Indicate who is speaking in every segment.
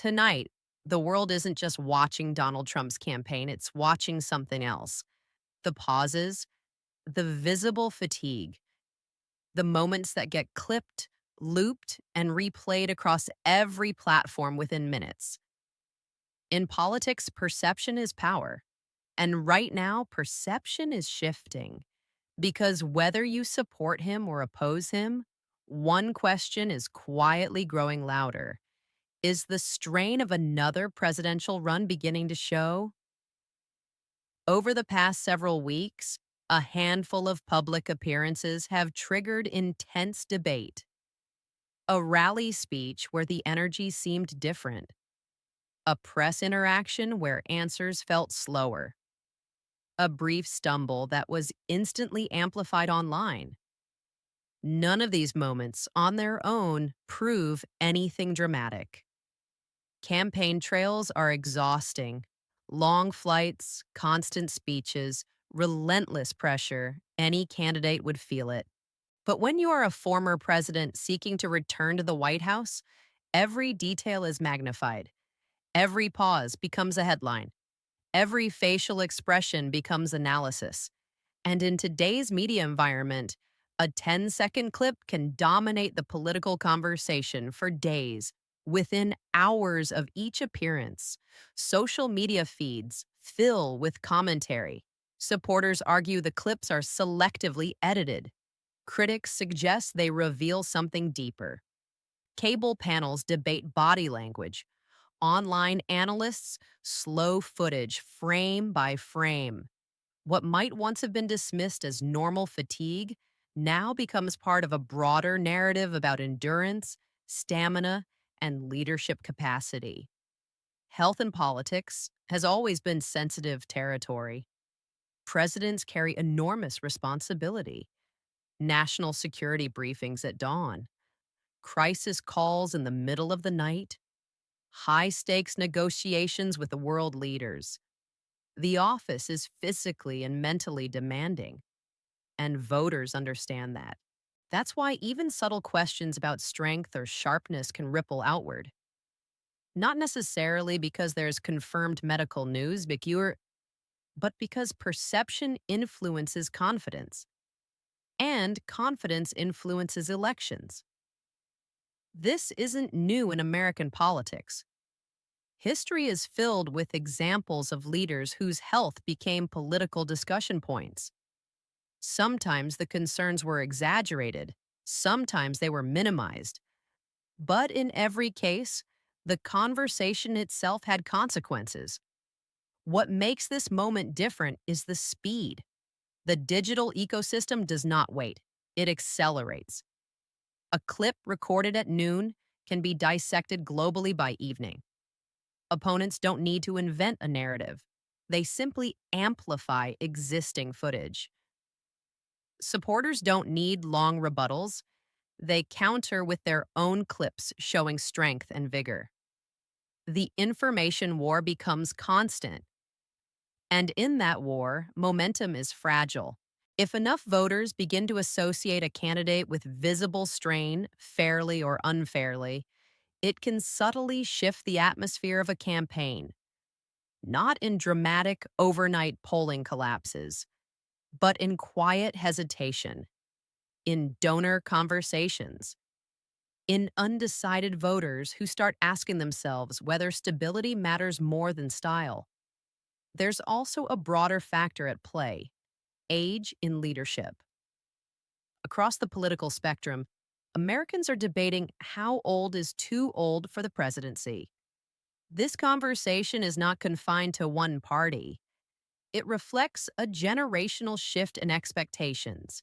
Speaker 1: Tonight, the world isn't just watching Donald Trump's campaign, it's watching something else. The pauses, the visible fatigue, the moments that get clipped, looped, and replayed across every platform within minutes. In politics, perception is power. And right now, perception is shifting. Because whether you support him or oppose him, one question is quietly growing louder. Is the strain of another presidential run beginning to show? Over the past several weeks, a handful of public appearances have triggered intense debate. A rally speech where the energy seemed different, a press interaction where answers felt slower, a brief stumble that was instantly amplified online. None of these moments on their own prove anything dramatic. Campaign trails are exhausting. Long flights, constant speeches, relentless pressure. Any candidate would feel it. But when you are a former president seeking to return to the White House, every detail is magnified. Every pause becomes a headline. Every facial expression becomes analysis. And in today's media environment, a 10-second clip can dominate the political conversation for days. Within hours of each appearance, social media feeds fill with commentary. Supporters argue the clips are selectively edited. Critics suggest they reveal something deeper. Cable panels debate body language. Online analysts slow footage frame by frame. What might once have been dismissed as normal fatigue now becomes part of a broader narrative about endurance, stamina, and leadership capacity. Health and politics has always been sensitive territory. Presidents carry enormous responsibility. National security briefings at dawn, crisis calls in the middle of the night, high stakes negotiations with the world leaders. The office is physically and mentally demanding, and voters understand that. That's why even subtle questions about strength or sharpness can ripple outward. Not necessarily because there's confirmed medical news, but because perception influences confidence, and confidence influences elections. This isn't new in American politics. History is filled with examples of leaders whose health became political discussion points. Sometimes the concerns were exaggerated, sometimes they were minimized. But in every case, the conversation itself had consequences. What makes this moment different is the speed. The digital ecosystem does not wait, it accelerates. A clip recorded at noon can be dissected globally by evening. Opponents don't need to invent a narrative, they simply amplify existing footage. Supporters don't need long rebuttals, they counter with their own clips showing strength and vigor. The information war becomes constant. And in that war, momentum is fragile. If enough voters begin to associate a candidate with visible strain, fairly or unfairly, it can subtly shift the atmosphere of a campaign. Not in dramatic, overnight polling collapses, but in quiet hesitation, in donor conversations, in undecided voters who start asking themselves whether stability matters more than style. There's also a broader factor at play: age in leadership. Across the political spectrum, Americans are debating how old is too old for the presidency. This conversation is not confined to one party. It reflects a generational shift in expectations.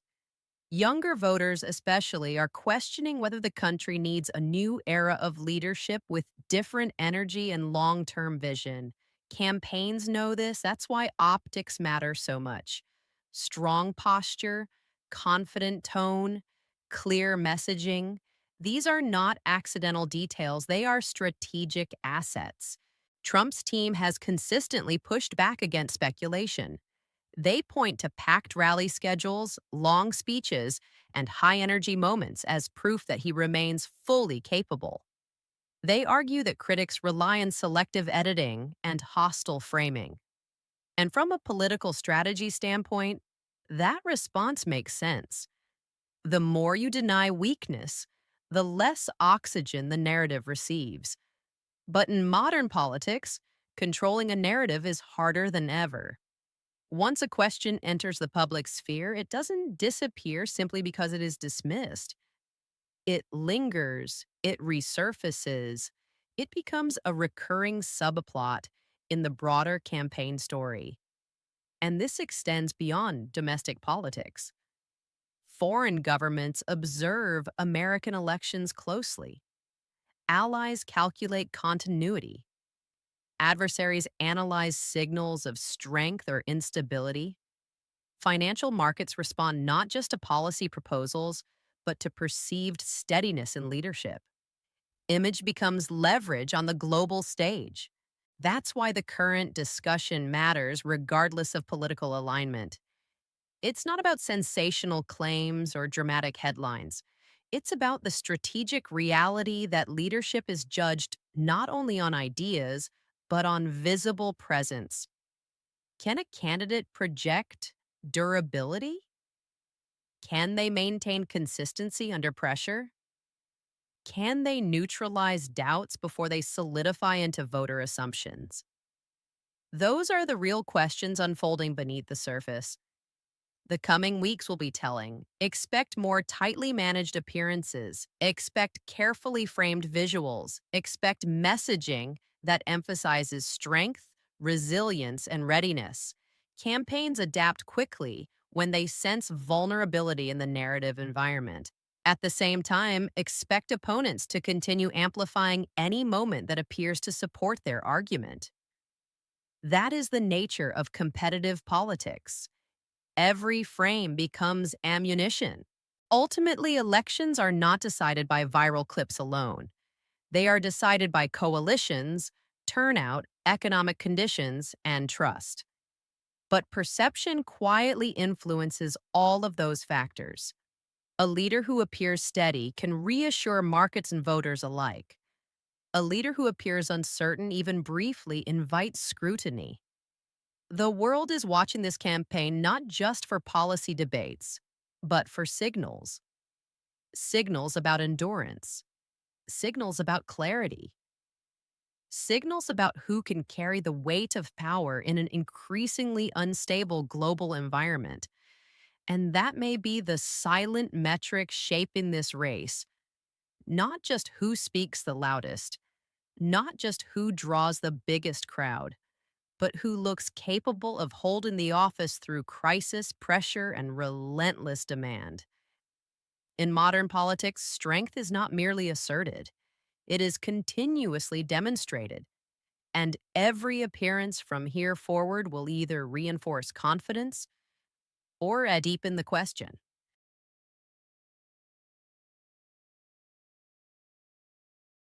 Speaker 1: Younger voters, especially, are questioning whether the country needs a new era of leadership with different energy and long term vision. Campaigns know this. That's why optics matter so much. Strong posture, confident tone, clear messaging. These are not accidental details, they are strategic assets. Trump's team has consistently pushed back against speculation. They point to packed rally schedules, long speeches, and high energy moments as proof that he remains fully capable. They argue that critics rely on selective editing and hostile framing. And from a political strategy standpoint, that response makes sense. The more you deny weakness, the less oxygen the narrative receives. But in modern politics, controlling a narrative is harder than ever. Once a question enters the public sphere, it doesn't disappear simply because it is dismissed. It lingers, it resurfaces, it becomes a recurring subplot in the broader campaign story. And this extends beyond domestic politics. Foreign governments observe American elections closely. Allies calculate continuity. Adversaries analyze signals of strength or instability. Financial markets respond not just to policy proposals, but to perceived steadiness in leadership. Image becomes leverage on the global stage. That's why the current discussion matters regardless of political alignment. It's not about sensational claims or dramatic headlines. It's about the strategic reality that leadership is judged not only on ideas, but on visible presence. Can a candidate project durability? Can they maintain consistency under pressure? Can they neutralize doubts before they solidify into voter assumptions? Those are the real questions unfolding beneath the surface. The coming weeks will be telling. Expect more tightly managed appearances. Expect carefully framed visuals. Expect messaging that emphasizes strength, resilience, and readiness. Campaigns adapt quickly when they sense vulnerability in the narrative environment. At the same time, expect opponents to continue amplifying any moment that appears to support their argument. That is the nature of competitive politics. Every frame becomes ammunition. Ultimately, elections are not decided by viral clips alone. They are decided by coalitions, turnout, economic conditions, and trust. But perception quietly influences all of those factors. A leader who appears steady can reassure markets and voters alike. A leader who appears uncertain, even briefly, invites scrutiny. The world is watching this campaign not just for policy debates, but for signals. Signals about endurance, signals about clarity, signals about who can carry the weight of power in an increasingly unstable global environment. And that may be the silent metric shaping this race. Not just who speaks the loudest, not just who draws the biggest crowd, but who looks capable of holding the office through crisis, pressure, and relentless demand. In modern politics, strength is not merely asserted, it is continuously demonstrated. And every appearance from here forward will either reinforce confidence or deepen the question.